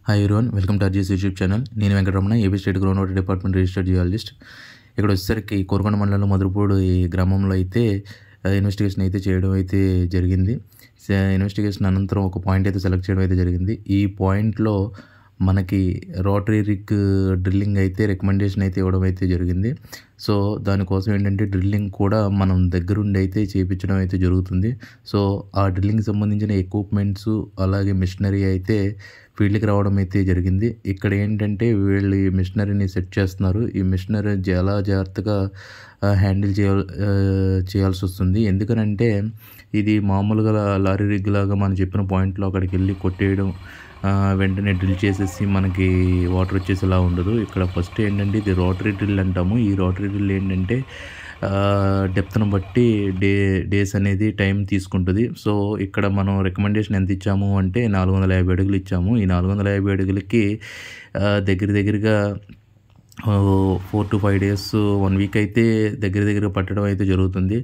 Hi everyone, welcome to RGS YouTube channel. నేను Venkataramana, AP state ground water department registered geologist. ఇక్కడ వచ్చేసరికి కోరుకొండ మండలంలో మధురపూడి ఈ గ్రామంలో అయితే ఇన్వెస్టిగేషన్ అయితే చేయడం అయితే జరిగింది. ఇన్వెస్టిగేషన్ అనంతరం ఒక పాయింట్ అయితే సెలెక్ట్ చేయడం అయితే జరిగింది. ఈ పాయింట్లో మనకి రోటరీ రిగ్ డ్రిల్లింగ్ అయితే రికమెండేషన్ అయితే ఇవ్వడం అయితే జరిగింది. సో దానికోసం ఏంటంటే డ్రిల్లింగ్ కూడా మనం దగ్గరుండి అయితే చేయించడం అయితే జరుగుతుంది. సో ఆ డ్రిల్లింగ్కి సంబంధించిన ఎక్విప్మెంట్స్ అలాగే మిషనరీ అయితే ఫీల్డ్కి రావడం అయితే జరిగింది. ఇక్కడ ఏంటంటే వీళ్ళు ఈ మిషనరీని సెట్ చేస్తున్నారు. ఈ మిషనరీ చాలా జాగ్రత్తగా హ్యాండిల్ చేయాల్సి వస్తుంది. ఎందుకనంటే ఇది మామూలుగా లారీ రిగ్ లాగా మనం చెప్పిన పాయింట్లో అక్కడికి వెళ్ళి కొట్టేయడం, వెంటనే డ్రిల్ చేసేసి మనకి వాటర్ వచ్చేసేలా ఉండదు. ఇక్కడ ఫస్ట్ ఏంటంటే ఇది రోటరీ డ్రిల్ అంటాము. ఈ రోటరీ డ్రిల్ ఏంటంటే డెప్త్ను బట్టి డేస్ అనేది టైం తీసుకుంటుంది. సో ఇక్కడ మనం రికమెండేషన్ ఎంత ఇచ్చాము అంటే 450 అడుగులు ఇచ్చాము. ఈ 450 అడుగులకి దగ్గరగా 4 to 5 days 1 week అయితే దగ్గర పట్టడం అయితే జరుగుతుంది.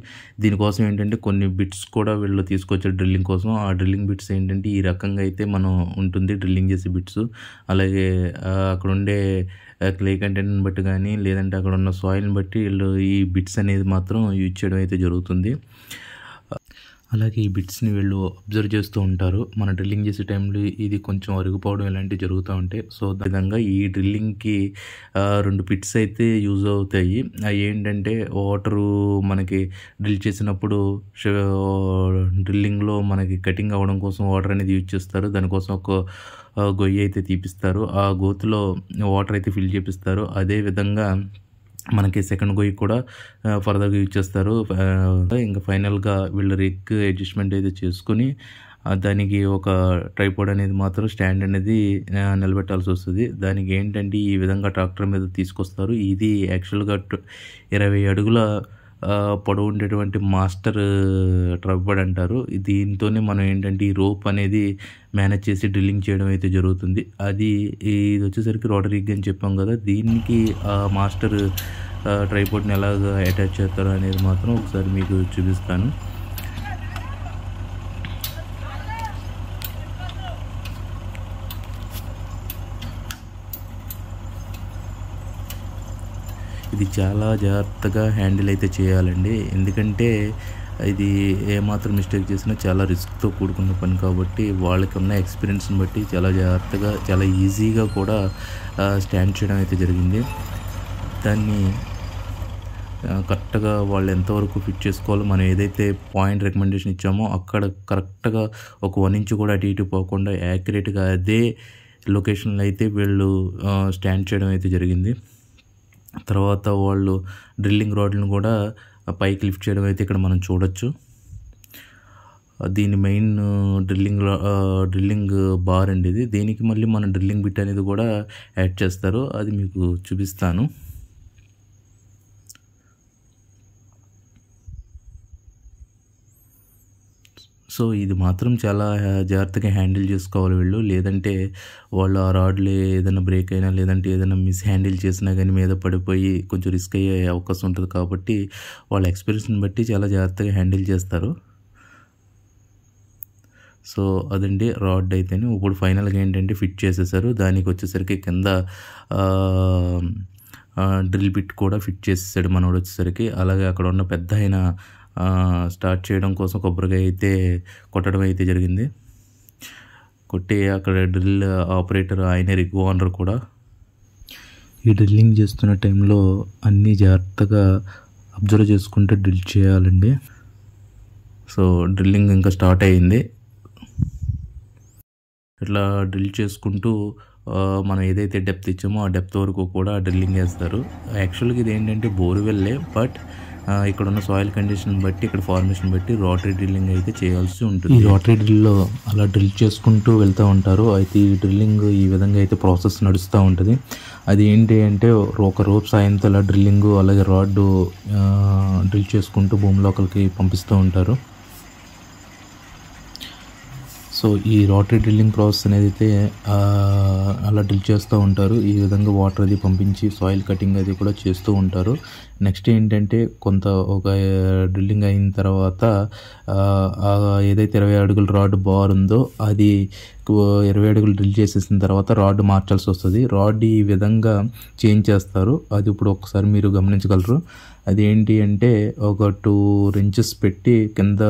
దీనికోసం ఏంటంటే కొన్ని బిట్స్ కూడా వీళ్ళు తీసుకొచ్చారు డ్రిల్లింగ్ కోసం. ఆ డ్రిల్లింగ్ బిట్స్ ఏంటంటే ఈ రకంగా అయితే మనం ఉంటుంది డ్రిల్లింగ్ చేసే బిట్స్. అలాగే అక్కడ ఉండే క్లే కంటెంట్ని బట్టి కానీ లేదంటే అక్కడ ఉన్న సాయిల్ని బట్టి వీళ్ళు ఈ బిట్స్ అనేది మాత్రం యూజ్ చేయడం అయితే జరుగుతుంది. అలాగే ఈ బిట్స్ని వీళ్ళు అబ్జర్వ్ చేస్తూ ఉంటారు. మన డ్రిల్లింగ్ చేసే టైంలో ఇది కొంచెం అరిగిపోవడం ఇలాంటివి జరుగుతూ ఉంటాయి. సో విధంగా ఈ డ్రిల్లింగ్కి 2 బిట్స్ అయితే యూజ్ అవుతాయి. అవి ఏంటంటే వాటరు మనకి డ్రిల్ చేసినప్పుడు డ్రిల్లింగ్లో మనకి కటింగ్ అవ్వడం కోసం వాటర్ అనేది యూజ్ చేస్తారు. దానికోసం ఒక గొయ్యి అయితే తీపిస్తారు. ఆ గోతులో వాటర్ అయితే ఫిల్ చేపిస్తారు. అదేవిధంగా మనకి సెకండ్ గొయ్యి కూడా ఫర్దర్గా యూజ్ చేస్తారు. ఇంకా ఫైనల్గా వీళ్ళు రిగ్ అడ్జస్ట్మెంట్ అయితే చేసుకుని దానికి ఒక ట్రైపాడ్ అనేది మాత్రం స్టాండ్ అనేది నిలబెట్టాల్సి వస్తుంది. దానికి ఏంటంటే ఈ విధంగా ట్రాక్టర్ మీద తీసుకొస్తారు. ఇది యాక్చువల్గా 20 అడుగుల పొడవు ఉండేటువంటి మాస్టర్ ట్రైపాడ్ అంటారు. దీంతోనే మనం ఏంటంటే ఈ రోప్ అనేది మేనేజ్ చేసి డ్రిల్లింగ్ చేయడం అయితే జరుగుతుంది. ఇది వచ్చేసరికి రోటరీ రిగ్ అని చెప్పాం కదా, దీనికి మాస్టర్ ట్రైపాడ్ని ఎలాగ అటాచ్ చేస్తారో అనేది మాత్రం ఒకసారి మీకు చూపిస్తాను. ఇది చాలా జాగ్రత్తగా హ్యాండిల్ అయితే చేయాలండి. ఎందుకంటే ఇది ఏమాత్రం మిస్టేక్ చేసినా చాలా రిస్క్తో కూడుకున్న పని కాబట్టి వాళ్ళకి ఉన్న ఎక్స్పీరియన్స్ని బట్టి చాలా జాగ్రత్తగా చాలా ఈజీగా కూడా స్టాండ్ చేయడం అయితే జరిగింది. దాన్ని కరెక్ట్గా వాళ్ళు ఎంతవరకు ఫిట్ చేసుకోవాలో మనం ఏదైతే పాయింట్ రికమెండేషన్ ఇచ్చామో అక్కడ కరెక్ట్గా ఒక 1 inch కూడా అటు ఇటు పోకుండా యాక్యురేట్గా అదే లొకేషన్లో అయితే వీళ్ళు స్టాండ్ చేయడం అయితే జరిగింది. తర్వాత వాళ్ళు డ్రిల్లింగ్ రాడ్లను కూడా పైకి లిఫ్ట్ చేయడం అయితే ఇక్కడ మనం చూడొచ్చు. దీని మెయిన్ డ్రిల్లింగ్ బార్ అండి ఇది. దీనికి మళ్ళీ మన డ్రిల్లింగ్ బిట్ అనేది కూడా యాడ్ చేస్తారు. అది మీకు చూపిస్తాను. సో ఇది మాత్రం చాలా జాగ్రత్తగా హ్యాండిల్ చేసుకోవాలి వీళ్ళు. లేదంటే వాళ్ళు ఆ రాడ్లు ఏదైనా బ్రేక్ అయినా లేదంటే ఏదైనా మిస్ హ్యాండిల్ చేసినా కానీ మీద పడిపోయి కొంచెం రిస్క్ అయ్యే అవకాశం ఉంటుంది. కాబట్టి వాళ్ళ ఎక్స్పీరియన్స్ని బట్టి చాలా జాగ్రత్తగా హ్యాండిల్ చేస్తారు. సో అదండి రాడ్ అయితేనే. ఇప్పుడు ఫైనల్గా ఏంటంటే ఫిట్ చేసేసారు. దానికి వచ్చేసరికి కింద డ్రిల్ బిట్ కూడా ఫిట్ చేసేసాడు మనోడు వచ్చేసరికి. అలాగే అక్కడ ఉన్న పెద్ద అయిన స్టార్ట్ చేయడం కోసం కొబ్బరికాయ అయితే కొట్టడం అయితే జరిగింది. కొట్టి అక్కడ డ్రిల్ ఆపరేటర్ ఆయన రిగ్ ఓనర్ కూడా ఈ డ్రిల్లింగ్ చేస్తున్న టైంలో అన్నీ జాగ్రత్తగా అబ్జర్వ్ చేసుకుంటే డ్రిల్ చేయాలండి. సో డ్రిల్లింగ్ ఇంకా స్టార్ట్ అయ్యింది. ఇట్లా డ్రిల్ చేసుకుంటూ మనం ఏదైతే డెప్త్ ఇచ్చామో ఆ డెప్త్ వరకు కూడా డ్రిల్లింగ్ చేస్తారు. యాక్చువల్గా ఇది ఏంటంటే బోర్వెల్లే, బట్ ఇక్కడ ఉన్న సాయిల్ కండిషన్ బట్టి ఇక్కడ ఫార్మేషన్ బట్టి రోటరీ డ్రిల్లింగ్ అయితే చేయాల్సి ఉంటుంది. ఈ రోటరీ డ్రిల్లో అలా డ్రిల్ చేసుకుంటూ వెళ్తూ ఉంటారు. అయితే ఈ డ్రిల్లింగ్ ఈ విధంగా అయితే ప్రాసెస్ నడుస్తూ ఉంటుంది. అది ఏంటి అంటే ఒక రోప్ సాయంతో అలా డ్రిల్లింగ్ అలాగే రాడ్ డ్రిల్ చేసుకుంటూ భూమి లోపలికి పంపిస్తూ ఉంటారు. సో ఈ రోటరీ డ్రిల్లింగ్ ప్రాసెస్ అనేది అయితే అలా డ్రిల్ చేస్తూ ఉంటారు. ఈ విధంగా వాటర్ అది పంపించి సాయిల్ కటింగ్ అది కూడా చేస్తూ ఉంటారు. నెక్స్ట్ ఏంటంటే ఒక డ్రిల్లింగ్ అయిన తర్వాత ఏదైతే 20 అడుగుల రాడ్ బార్ ఉందో అది 20 అడుగులు డ్రిల్ చేసేసిన తర్వాత రాడ్ మార్చాల్సి వస్తుంది. రాడ్ ఈ విధంగా చేంజ్ చేస్తారు. అది ఇప్పుడు ఒకసారి మీరు గమనించగలరు. అది ఏంటి అంటే ఒక 2 wrenches పెట్టి కింద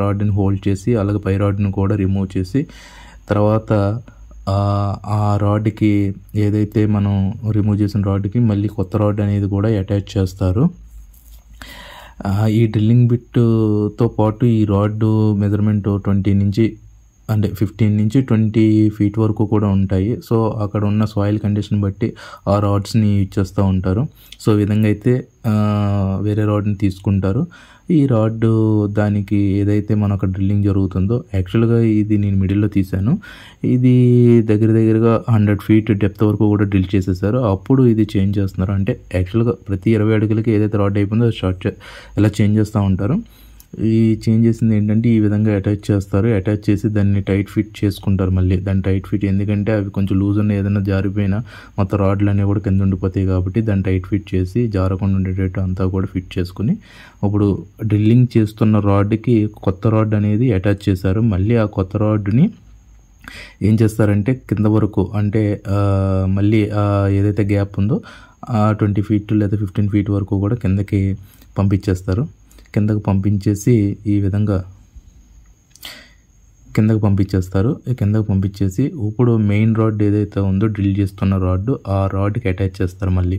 రాడ్ని హోల్డ్ చేసి అలాగే పై రాడ్ని కూడా రిమూవ్ చేసి తర్వాత ఆ రాడ్కి ఏదైతే మనం రిమూవ్ చేసిన రాడ్కి మళ్ళీ కొత్త రాడ్ అనేది కూడా అటాచ్ చేస్తారు. ఈ డ్రిల్లింగ్ బిట్తో పాటు ఈ రాడ్ మెజర్మెంట్ 20 నుంచి అంటే 15 నుంచి 20 feet వరకు కూడా ఉంటాయి. సో అక్కడ ఉన్న సాయిల్ కండిషన్ బట్టి ఆ రాడ్స్ని యూజ్ చేస్తూ ఉంటారు. సో ఈ విధంగా అయితే వేరే రాడ్ని తీసుకుంటారు. ఈ రాడ్ దానికి ఏదైతే మన అక్కడ డ్రిల్లింగ్ జరుగుతుందో, యాక్చువల్గా ఇది నేను మిడిల్లో తీశాను. ఇది దగ్గరగా 100 feet డెప్త్ వరకు కూడా డ్రిల్ చేసేసారు. అప్పుడు ఇది చేంజ్ చేస్తున్నారు. అంటే యాక్చువల్గా ప్రతి 20 అడుగులకి ఏదైతే రాడ్ అయిపోయిందో అది ఇలా చేంజ్ చేస్తూ ఉంటారు. ఈ చేంజ్ చేసింది ఏంటంటే ఈ విధంగా అటాచ్ చేస్తారు. అటాచ్ చేసి దాన్ని టైట్ ఫిట్ చేసుకుంటారు. మళ్ళీ దాన్ని టైట్ ఫిట్, ఎందుకంటే అవి కొంచెం లూజ్ ఉన్న ఏదైనా జారిపోయినా మొత్తం రాడ్లు అనేవి కూడా కింద ఉండిపోతాయి కాబట్టి దాన్ని టైట్ ఫిట్ చేసి జారకుండా ఉండేటట్టు అంతా కూడా ఫిట్ చేసుకుని ఇప్పుడు డ్రిల్లింగ్ చేస్తున్న రాడ్కి కొత్త రాడ్ అనేది అటాచ్ చేశారు. మళ్ళీ ఆ కొత్త రాడ్ని ఏం చేస్తారంటే కింద వరకు అంటే మళ్ళీ ఏదైతే గ్యాప్ ఉందో 20 feet లేదా 15 feet వరకు కూడా కిందకి పంపించేస్తారు. కిందకు పంపించేసి ఈ విధంగా కిందకు పంపించేసి ఇప్పుడు మెయిన్ రాడ్ ఏదైతే ఉందో డ్రిల్ చేస్తున్న రాడ్ ఆ రాడ్కి అటాచ్ చేస్తారు. మళ్ళీ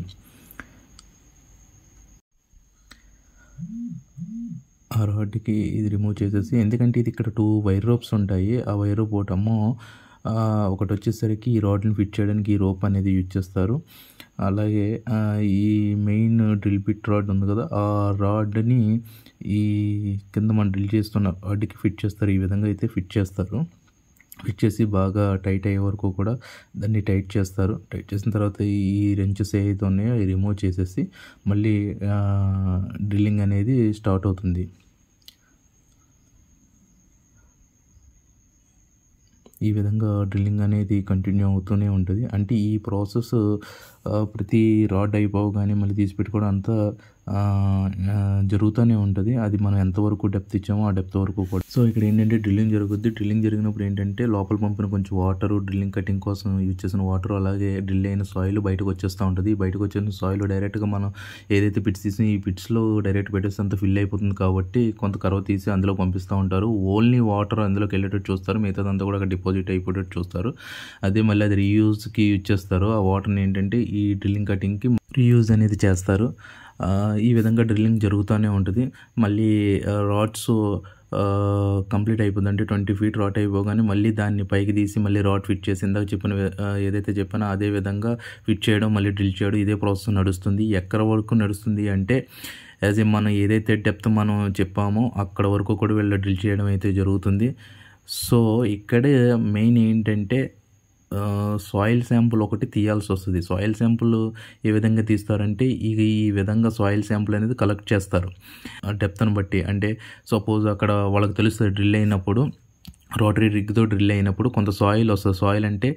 ఆ రాడ్కి ఇది రిమూవ్ చేసేసి, ఎందుకంటే ఇది ఇక్కడ 2 wire ropes ఉంటాయి. ఆ వైర్ రోప్ ఒకటి వచ్చేసరికి ఈ రాడ్ని ఫిట్ చేయడానికి ఈ రోప్ అనేది యూజ్ చేస్తారు. అలాగే ఈ మెయిన్ డ్రిల్ బిట్ రాడ్ ఉంది కదా, ఆ రాడ్ని ఈ కింద మనం డ్రిల్ చేస్తున్న రాడ్కి ఫిట్ చేస్తారు. ఈ విధంగా అయితే ఫిట్ చేస్తారు. ఫిట్ చేసి బాగా టైట్ అయ్యే వరకు కూడా దాన్ని టైట్ చేస్తారు. టైట్ చేసిన తర్వాత ఈ రెంచెస్ ఏవైతే ఉన్నాయో అవి రిమూవ్ చేసేసి మళ్ళీ డ్రిల్లింగ్ అనేది స్టార్ట్ అవుతుంది. ఈ విధంగా డ్రిల్లింగ్ అనేది కంటిన్యూ అవుతూనే ఉంటుంది. అంటే ఈ ప్రాసెస్ ప్రతి రాడ్ అయిపోగానే మళ్ళీ తీసి పెట్టుకోవడం అంతా జరుగుతూనే ఉంటుంది. అది మనం ఎంతవరకు డెప్త్ ఇచ్చామో ఆ డెప్త్ వరకు కూడా. సో ఇక్కడ ఏంటంటే డ్రిల్లింగ్ జరుగుద్ది. డ్రిల్లింగ్ జరిగినప్పుడు ఏంటంటే లోపల పంపిన కొంచెం వాటర్, డ్రిల్లింగ్ కటింగ్ కోసం యూజ్ చేసిన వాటర్, అలాగే డ్రిల్ అయిన సాయిల్ బయటకు వచ్చేస్తూ ఉంటుంది. బయటకు వచ్చేసిన సాయిల్ డైరెక్ట్గా మనం ఏదైతే పిట్స్ తీసి ఈ పిట్స్లో డైరెక్ట్ పెట్టేస్తే అంత ఫిల్ అయిపోతుంది కాబట్టి కొంత కర్వ్ తీసి అందులో పంపిస్తూ ఉంటారు. ఓన్లీ వాటర్ అందులోకి వెళ్ళేటట్టు చూస్తారు, మిగతాదంతా కూడా అక్కడ డిపాజిట్ అయిపోయేటట్టు చూస్తారు. అదే మళ్ళీ అది రీయూజ్కి యూజ్ చేస్తారు. ఆ వాటర్ని ఏంటంటే ఈ డ్రిల్లింగ్ కటింగ్కి రీయూజ్ అనేది చేస్తారు. ఈ విధంగా డ్రిల్లింగ్ జరుగుతూనే ఉంటుంది. మళ్ళీ రాడ్స్ కంప్లీట్ అయిపోతుంది. అంటే 20 feet రాడ్ అయిపోగానే మళ్ళీ దాన్ని పైకి తీసి మళ్ళీ రాడ్ ఫిట్ చేసి ఇందాక ఏదైతే చెప్పానో అదే విధంగా ఫిట్ చేయడం, మళ్ళీ డ్రిల్ చేయడం, ఇదే ప్రాసెస్ నడుస్తుంది. ఎక్కడ వరకు నడుస్తుంది అంటే యాజ్ ఏ మనం ఏదైతే డెప్త్ మనం చెప్పామో అక్కడ వరకు కూడా వీళ్ళు డ్రిల్ చేయడం అయితే జరుగుతుంది. సో ఇక్కడే మెయిన్ ఏంటంటే సాయిల్ శాంపుల్ ఒకటి తీయాల్సి వస్తుంది. సాయిల్ శాంపుల్ ఏ విధంగా తీస్తారంటే ఈ విధంగా సాయిల్ శాంపుల్ అనేది కలెక్ట్ చేస్తారు డెప్త్ని బట్టి. అంటే సపోజ్ అక్కడ వాళ్ళకి తెలుస్తుంది డ్రిల్ అయినప్పుడు, రోటరీ రిగ్తో డ్రిల్ అయినప్పుడు కొంత సాయిల్ వస్తుంది. సాయిల్ అంటే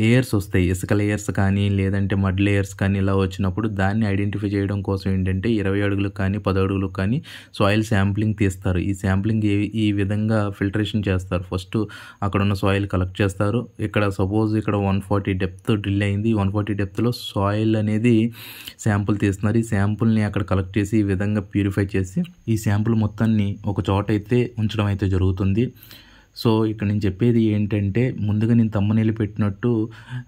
లేయర్స్ వస్తాయి, ఇసుక లేయర్స్ కానీ లేదంటే మడ్ లేయర్స్ కానీ ఇలా వచ్చినప్పుడు దాన్ని ఐడెంటిఫై చేయడం కోసం ఏంటంటే 20 అడుగులకు కానీ 10 అడుగులకు కానీ సాయిల్ శాంప్లింగ్ తీస్తారు. ఈ శాంప్లింగ్ ఈ విధంగా ఫిల్టరేషన్ చేస్తారు. ఫస్ట్ అక్కడ ఉన్న సాయిల్ కలెక్ట్ చేస్తారు. ఇక్కడ సపోజ్ ఇక్కడ 140 డెప్త్ డ్రిల్ అయింది. 140 డెప్త్లో సాయిల్ అనేది శాంపుల్ తీస్తున్నారు. ఈ శాంపుల్ని అక్కడ కలెక్ట్ చేసి ఈ విధంగా ప్యూరిఫై చేసి ఈ శాంపుల్ మొత్తాన్ని ఒక చోట అయితే ఉంచడం అయితే జరుగుతుంది. సో ఇక్కడ నేను చెప్పేది ఏంటంటే ముందుగా నేను తమ్మనేలు పెట్టినట్టు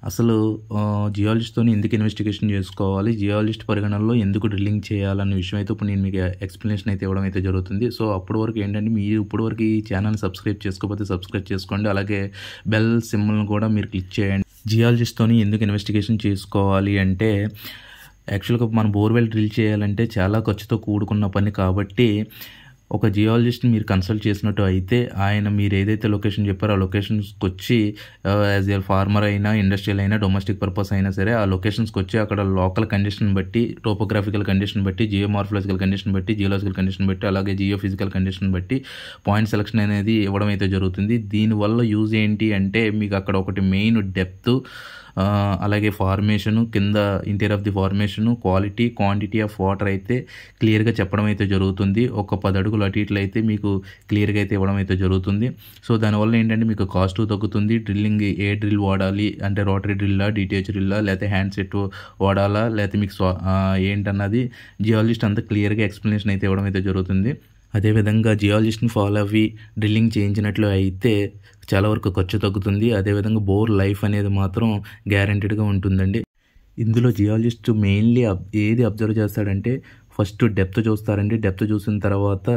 అసలు జియాలజిస్ట్తో ఎందుకు ఇన్వెస్టిగేషన్ చేసుకోవాలి, జియాలజిస్ట్ పరిగణనలో ఎందుకు డ్రిల్లింగ్ చేయాలన్న విషయం అయితే ఇప్పుడు నేను మీకు ఎక్స్ప్లెనేషన్ అయితే ఇవ్వడం అయితే జరుగుతుంది. సో అప్పటి వరకు ఏంటంటే మీరు ఇప్పటివరకు ఈ ఛానల్ని సబ్స్క్రైబ్ చేసుకోకపోతే సబ్స్క్రైబ్ చేసుకోండి. అలాగే బెల్ సింబల్ని కూడా మీరు క్లిక్ చేయండి. జియాలజిస్ట్తోని ఎందుకు ఇన్వెస్టిగేషన్ చేసుకోవాలి అంటే యాక్చువల్గా మనం బోర్వెల్ డ్రిల్ చేయాలంటే చాలా ఖర్చుతో కూడుకున్న పని కాబట్టి ఒక జియాలజిస్ట్ని మీరు కన్సల్ట్ చేసినట్టు అయితే ఆయన మీరు ఏదైతే లొకేషన్ చెప్పారో ఆ లొకేషన్స్కి వచ్చి యాజ్ ఏ ఫార్మర్ అయినా, ఇండస్ట్రియల్ అయినా, డొమెస్టిక్ పర్పస్ అయినా సరే ఆ లొకేషన్స్కి వచ్చి అక్కడ లోకల్ కండిషన్ బట్టి, టోపోగ్రాఫికల్ కండిషన్ బట్టి, జియోమార్ఫలాజికల్ కండిషన్ బట్టి, జియోలాజికల్ కండిషన్ బట్టి, అలాగే జియో ఫిజికల్ కండిషన్ బట్టి పాయింట్ సెలక్షన్ అనేది ఇవ్వడం అయితే జరుగుతుంది. దీనివల్ల యూజ్ ఏంటి అంటే మీకు అక్కడ ఒకటి మెయిన్ డెప్త్, అలాగే ఫార్మేషను, కింద interior of the formation, quality, quantity of water అయితే క్లియర్గా చెప్పడం అయితే జరుగుతుంది. ఒక 10 అడుగులు అటు ఇట్లు అయితే మీకు క్లియర్గా అయితే ఇవ్వడం అయితే జరుగుతుంది. సో దానివల్ల ఏంటంటే మీకు కాస్ట్ తగ్గుతుంది. డ్రిల్లింగ్ ఏ డ్రిల్ వాడాలి అంటే రోటరీ డ్రిల్లా, డిటిహెచ్ డ్రిల్లా, లేకపోతే హ్యాండ్ సెట్ వాడాలా, లేకపోతే మీకు ఏంటన్నది జియాలజిస్ట్ అంతా క్లియర్గా ఎక్స్ప్లెనేషన్ అయితే ఇవ్వడం అయితే జరుగుతుంది. అదేవిధంగా జియాలజిస్ట్ని ఫాలో అవి డ్రిల్లింగ్ చేయించినట్లు అయితే చాలా వరకు ఖర్చు తగ్గుతుంది. అదేవిధంగా బోర్ లైఫ్ అనేది మాత్రం గ్యారంటీడ్గా ఉంటుందండి. ఇందులో జియాలజిస్ట్ మెయిన్లీ ఏది అబ్జర్వ్ చేస్తాడంటే ఫస్ట్ డెప్త్ చూస్తారండి. డెప్త్ చూసిన తర్వాత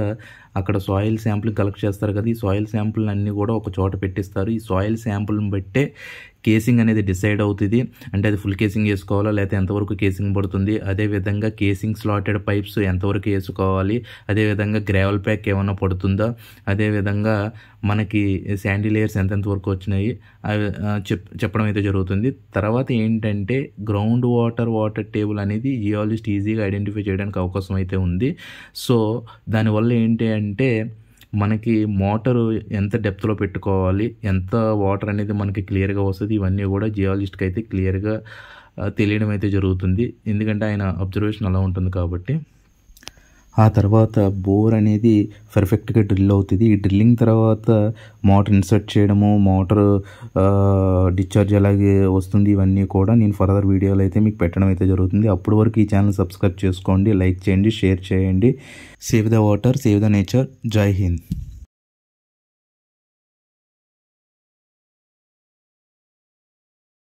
అక్కడ సాయిల్ శాంపుల్ కలెక్ట్ చేస్తారు కదా, ఈ సాయిల్ శాంపుల్ అన్నీ కూడా ఒక చోట పెట్టిస్తారు. ఈ సాయిల్ శాంపుల్ని బట్టే కేసింగ్ అనేది డిసైడ్ అవుతుంది. అంటే అది ఫుల్ కేసింగ్ వేసుకోవాలా, లేకపోతే ఎంతవరకు కేసింగ్ పడుతుంది, అదేవిధంగా కేసింగ్ స్లాటెడ్ పైప్స్ ఎంతవరకు వేసుకోవాలి, అదేవిధంగా గ్రావెల్ ప్యాక్ ఏమైనా పడుతుందా, అదేవిధంగా మనకి శాండీ లేయర్స్ ఎంతెంత వరకు వచ్చినాయి అవి చెప్పడం అయితే జరుగుతుంది. తర్వాత ఏంటంటే గ్రౌండ్ వాటర్ టేబుల్ అనేది జియాలజిస్ట్ ఈజీగా ఐడెంటిఫై చేయడానికి అవకాశం అయితే ఉంది. సో దానివల్ల ఏంటి అంటే మనకి మోటారు ఎంత డెప్త్లో పెట్టుకోవాలి, ఎంత వాటర్ అనేది మనకి క్లియర్గా వస్తుంది, ఇవన్నీ కూడా జియాలజిస్ట్కి అయితే క్లియర్గా తెలియడం అయితే జరుగుతుంది. ఎందుకంటే ఆయన అబ్జర్వేషన్ అలా ఉంటుంది కాబట్టి. ఆ తర్వాత బోర్ అనేది పర్ఫెక్ట్గా డ్రిల్ అవుతుంది. ఈ డ్రిల్లింగ్ తర్వాత మోటార్ ఇన్సర్ట్ చేయడము, మోటార్ డిశ్చార్జ్ అలాగే వస్తుంది, ఇవన్నీ కూడా నేను ఫర్దర్ వీడియోలు అయితే మీకు పెట్టడం అయితే జరుగుతుంది. అప్పటి వరకు ఈ ఛానల్ సబ్స్క్రైబ్ చేసుకోండి, లైక్ చేయండి, షేర్ చేయండి. Save the water, save the nature. జై హింద్.